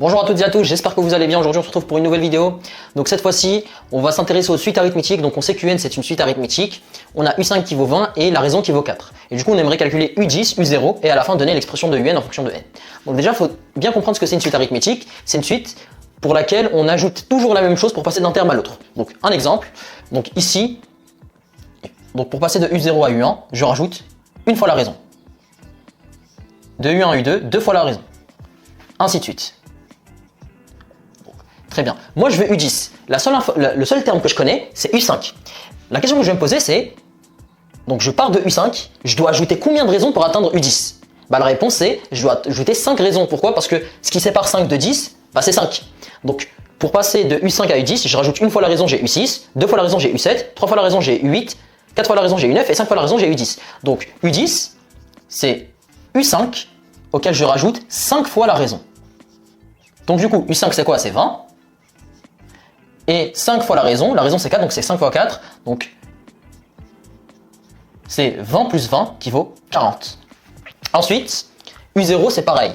Bonjour à toutes et à tous, j'espère que vous allez bien. Aujourd'hui on se retrouve pour une nouvelle vidéo. Donc cette fois-ci, on va s'intéresser aux suites arithmétiques. Donc on sait qu'Un c'est une suite arithmétique. On a U5 qui vaut 20 et la raison qui vaut 4. Et du coup on aimerait calculer U10, U0 et à la fin donner l'expression de Un en fonction de N. Donc déjà il faut bien comprendre ce que c'est une suite arithmétique. C'est une suite pour laquelle on ajoute toujours la même chose pour passer d'un terme à l'autre. Donc un exemple, donc ici, donc pour passer de U0 à U1, je rajoute une fois la raison. De U1 à U2, deux fois la raison. Ainsi de suite. Très bien. Moi, je veux U10. Le seul terme que je connais, c'est U5. La question que je vais me poser, c'est, donc je pars de U5, je dois ajouter combien de raisons pour atteindre U10? La réponse, c'est, je dois ajouter 5 raisons. Pourquoi? Parce que ce qui sépare 5 de 10, c'est 5. Donc, pour passer de U5 à U10, je rajoute une fois la raison, j'ai U6, deux fois la raison, j'ai U7, trois fois la raison, j'ai U8, quatre fois la raison, j'ai U9 et 5 fois la raison, j'ai U10. Donc, U10, c'est U5 auquel je rajoute 5 fois la raison. Donc, du coup, U5, c'est quoi? C'est 20. Et 5 fois la raison c'est 4, donc c'est 5 fois 4, donc c'est 20 plus 20 qui vaut 40. Ensuite, U0 c'est pareil.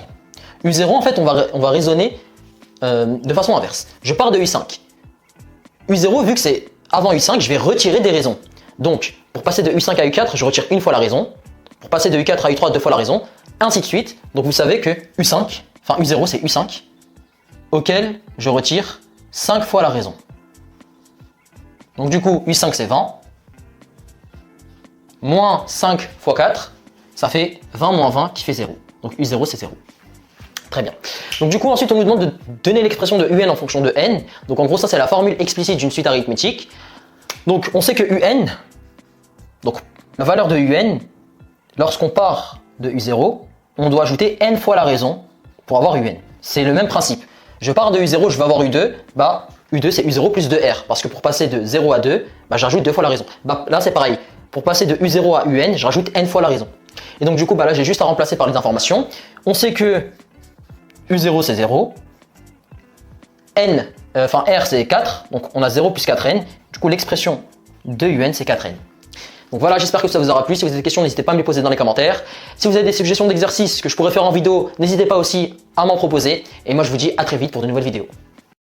U0 en fait on va raisonner de façon inverse. Je pars de U5. U0 vu que c'est avant U5, je vais retirer des raisons. Donc pour passer de U5 à U4, je retire une fois la raison. Pour passer de U4 à U3, deux fois la raison, ainsi de suite. Donc vous savez que U0 c'est U5, auquel je retire 5 fois la raison. Donc du coup, U5 c'est 20, moins 5 fois 4, ça fait 20 moins 20 qui fait 0. Donc U0 c'est 0. Très bien. Donc du coup, ensuite on nous demande de donner l'expression de Un en fonction de N. Donc en gros, ça c'est la formule explicite d'une suite arithmétique. Donc on sait que Un, donc la valeur de Un, lorsqu'on part de U0, on doit ajouter N fois la raison pour avoir Un. C'est le même principe. Je pars de U0, je vais avoir U2, U2 c'est U0 plus 2R, parce que pour passer de 0 à 2, j'ajoute 2 fois la raison. Là c'est pareil, pour passer de U0 à UN, je rajoute N fois la raison. Et donc du coup, là j'ai juste à remplacer par les informations. On sait que U0 c'est 0, R c'est 4, donc on a 0 plus 4N, du coup l'expression de UN c'est 4N. Donc voilà, j'espère que ça vous aura plu. Si vous avez des questions, n'hésitez pas à me les poser dans les commentaires. Si vous avez des suggestions d'exercices que je pourrais faire en vidéo, n'hésitez pas aussi à m'en proposer. Et moi je vous dis à très vite pour de nouvelles vidéos.